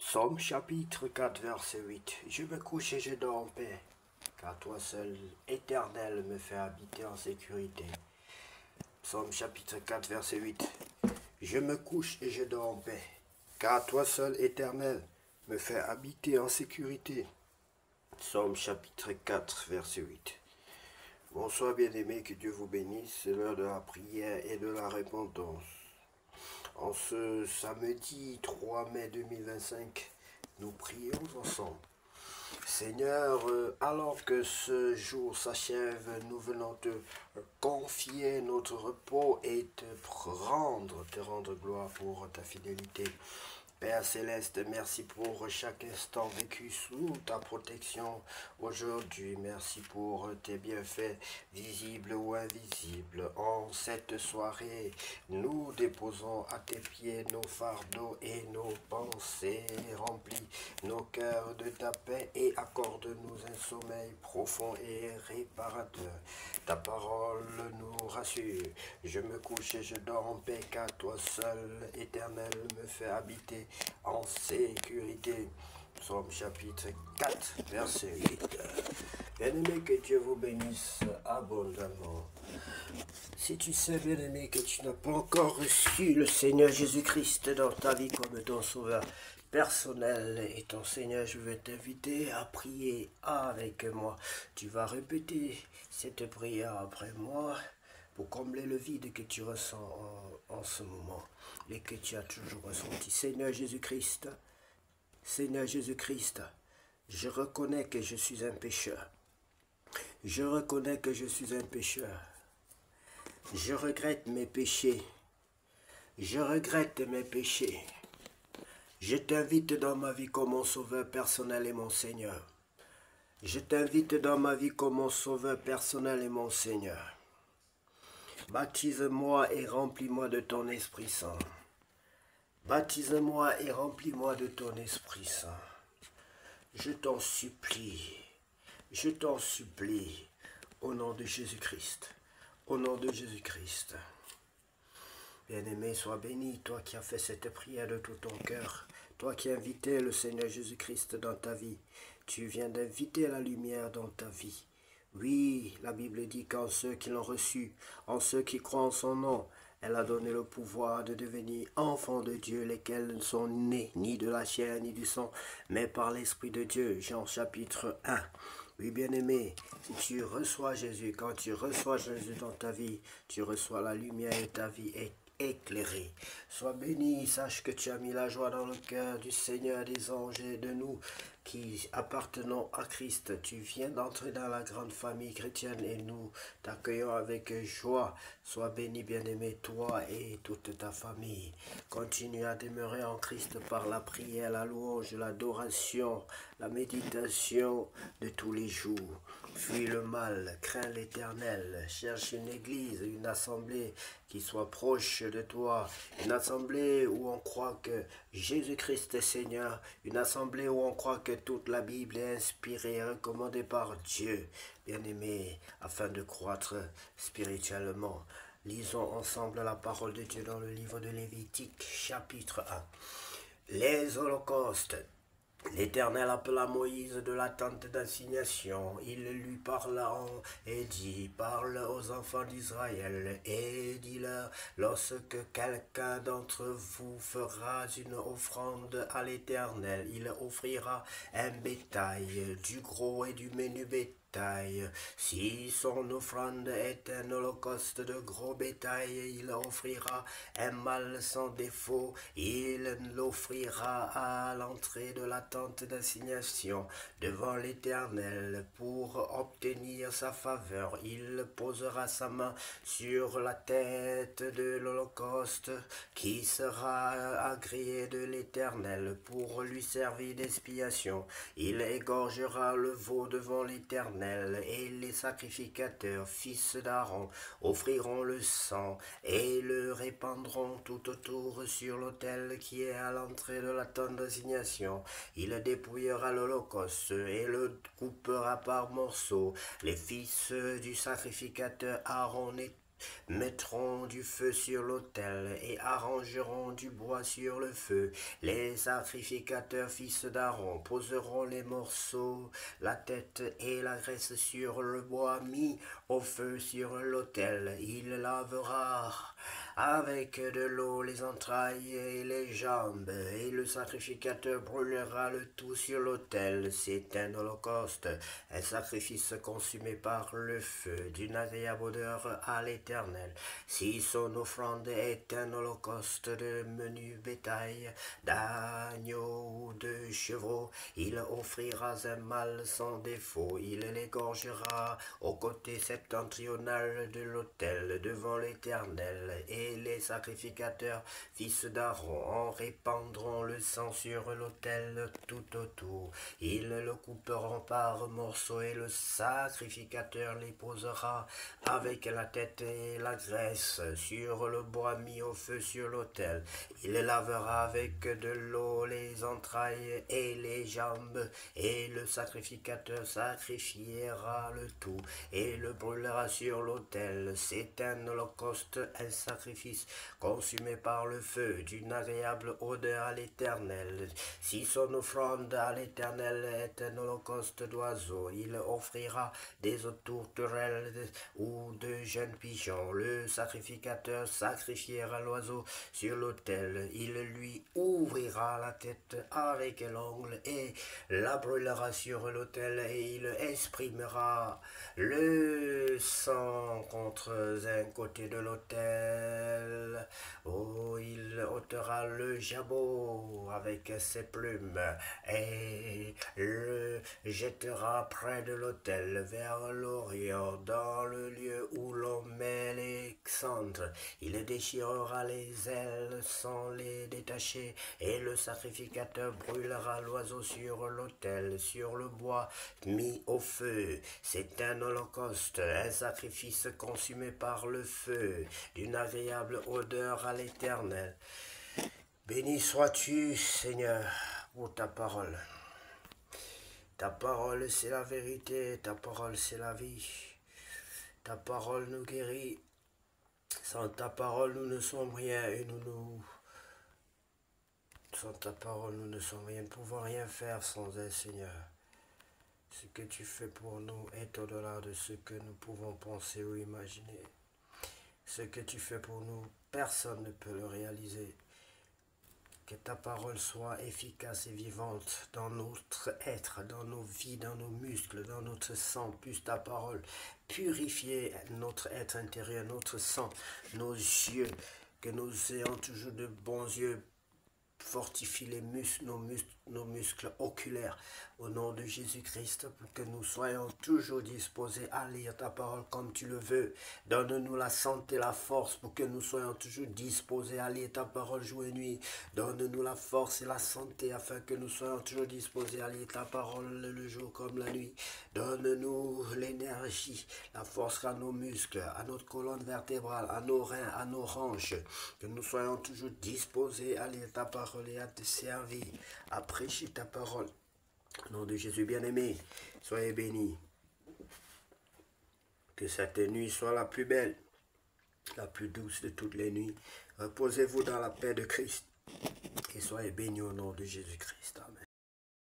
Psaume chapitre 4, verset 8. Je me couche et je dors en paix, car toi seul, Éternel, me fais habiter en sécurité. Psaume chapitre 4, verset 8. Je me couche et je dors en paix, car toi seul, Éternel, me fais habiter en sécurité. Psaume chapitre 4, verset 8. Bonsoir bien-aimés, que Dieu vous bénisse, c'est l'heure de la prière et de la repentance. En ce samedi 3 mai 2025, nous prions ensemble. Seigneur, alors que ce jour s'achève, nous venons te confier notre repos et te rendre gloire pour ta fidélité. Père Céleste, merci pour chaque instant vécu sous ta protection aujourd'hui. Merci pour tes bienfaits visibles ou invisibles. En cette soirée, nous déposons à tes pieds nos fardeaux et nos pensées. Remplis nos cœurs de ta paix et accorde-nous un sommeil profond et réparateur. Ta parole nous rassure. Je me couche et je dors en paix, car toi seul, Éternel, me fais habiter en sécurité. Psaume chapitre 4, verset 8. Bien-aimé, que Dieu vous bénisse abondamment. Si tu sais, bien-aimé, que tu n'as pas encore reçu le Seigneur Jésus-Christ dans ta vie comme ton sauveur personnel et ton Seigneur, je vais t'inviter à prier avec moi. Tu vas répéter cette prière après moi pour combler le vide que tu ressens en ce moment et que tu as toujours ressenti. Seigneur Jésus-Christ, je reconnais que je suis un pécheur. Je reconnais que je suis un pécheur. Je regrette mes péchés. Je regrette mes péchés. Je t'invite dans ma vie comme mon sauveur personnel et mon Seigneur. Je t'invite dans ma vie comme mon sauveur personnel et mon Seigneur. Baptise-moi et remplis-moi de ton Esprit Saint. Baptise-moi et remplis-moi de ton Esprit Saint. Je t'en supplie, au nom de Jésus-Christ, au nom de Jésus-Christ. Bien-aimé, sois béni, toi qui as fait cette prière de tout ton cœur, toi qui as invité le Seigneur Jésus-Christ dans ta vie, tu viens d'inviter la lumière dans ta vie. Oui, la Bible dit qu'en ceux qui l'ont reçu, en ceux qui croient en son nom, elle a donné le pouvoir de devenir enfants de Dieu, lesquels ne sont nés ni de la chair ni du sang, mais par l'Esprit de Dieu. Jean chapitre 1. Oui, bien-aimé, si tu reçois Jésus, quand tu reçois Jésus dans ta vie, tu reçois la lumière et ta vie est éclairée. Sois béni, sache que tu as mis la joie dans le cœur du Seigneur des anges et de nous qui appartenons à Christ. Tu viens d'entrer dans la grande famille chrétienne et nous t'accueillons avec joie. Sois béni, bien-aimé, toi et toute ta famille. Continue à demeurer en Christ par la prière, la louange, l'adoration, la méditation de tous les jours. Fuis le mal, crains l'Éternel, cherche une église, une assemblée qui soit proche de toi, une assemblée où on croit que Jésus-Christ est Seigneur, une assemblée où on croit que toute la Bible est inspirée et recommandée par Dieu, bien-aimé, afin de croître spirituellement. Lisons ensemble la parole de Dieu dans le livre de Lévitique, chapitre 1. Les holocaustes. L'Éternel appela Moïse de la tente d'assignation. Il lui parla et dit, parle aux enfants d'Israël et dis-leur, lorsque quelqu'un d'entre vous fera une offrande à l'Éternel, il offrira un bétail, du gros et du menu bétail. Si son offrande est un holocauste de gros bétail, il offrira un mâle sans défaut, il l'offrira à l'entrée de la tente d'assignation devant l'Éternel pour obtenir sa faveur. Il posera sa main sur la tête de l'holocauste qui sera agréé de l'Éternel pour lui servir d'expiation. Il égorgera le veau devant l'Éternel et les sacrificateurs, fils d'Aaron, offriront le sang et le répandront tout autour sur l'autel qui est à l'entrée de la tente d'assignation. Il dépouillera l'holocauste et le coupera par morceaux. Les fils du sacrificateur Aaron mettront du feu sur l'autel et arrangeront du bois sur le feu. Les sacrificateurs fils d'Aaron poseront les morceaux, la tête et la graisse sur le bois mis au feu sur l'autel. Il lavera avec de l'eau les entrailles et les jambes, et le sacrificateur brûlera le tout sur l'autel. C'est un holocauste, un sacrifice consumé par le feu, d'une agréable odeur à l'Éternel. Si son offrande est un holocauste de menu bétail, d'agneaux ou de chevreaux, il offrira un mâle sans défaut. Il l'égorgera au côté septentrional de l'autel devant l'Éternel, et les sacrificateurs, fils d'Aaron, en répandront le sang sur l'autel tout autour. Ils le couperont par morceaux, et le sacrificateur les posera avec la tête et la graisse sur le bois mis au feu sur l'autel. Il lavera avec de l'eau les entrailles et les jambes, et le sacrificateur sacrifiera le tout et le brûlera sur l'autel. C'est un holocauste, un sacrifice consumé par le feu, d'une agréable odeur à l'Éternel. Si son offrande à l'Éternel est un holocauste d'oiseaux, il offrira des tourterelles ou de jeunes pigeons. Le sacrificateur sacrifiera l'oiseau sur l'autel. Il lui ouvrira la tête avec l'ongle et la brûlera sur l'autel, et il exprimera le sang contre un côté de l'autel. Oh, il ôtera le jabot avec ses plumes et le jettera près de l'autel vers l'Orient, dans le lieu où l'on met les cendres. Il déchirera les ailes sans les détacher, et le sacrificateur brûlera l'oiseau sur l'autel, sur le bois mis au feu. C'est un holocauste, un sacrifice consumé par le feu, d'une agréable odeur à l'Éternel. Béni sois-tu, Seigneur, pour ta parole. Ta parole, c'est la vérité, ta parole, c'est la vie. Ta parole nous guérit. Sans ta parole, nous ne sommes rien, et sans ta parole, nous ne sommes rien. Nous ne pouvons rien faire sans elle, Seigneur. Ce que tu fais pour nous est au-delà de ce que nous pouvons penser ou imaginer. Ce que tu fais pour nous, personne ne peut le réaliser. Que ta parole soit efficace et vivante dans notre être, dans nos vies, dans nos muscles, dans notre sang. Puisse ta parole purifier notre être intérieur, notre sang, nos yeux. Que nous ayons toujours de bons yeux. Fortifie les muscles, nos muscles oculaires au nom de Jésus-Christ, pour que nous soyons toujours disposés à lire ta parole comme tu le veux. Donne-nous la santé, la force pour que nous soyons toujours disposés à lire ta parole jour et nuit. Donne-nous la force et la santé afin que nous soyons toujours disposés à lire ta parole le jour comme la nuit. Donne-nous l'énergie, la force à nos muscles, à notre colonne vertébrale, à nos reins, à nos hanches. Que nous soyons toujours disposés à lire ta parole et à te servir, à prêcher ta parole. Au nom de Jésus bien-aimé, soyez bénis. Que cette nuit soit la plus belle, la plus douce de toutes les nuits. Reposez-vous dans la paix de Christ et soyez bénis au nom de Jésus-Christ. Amen.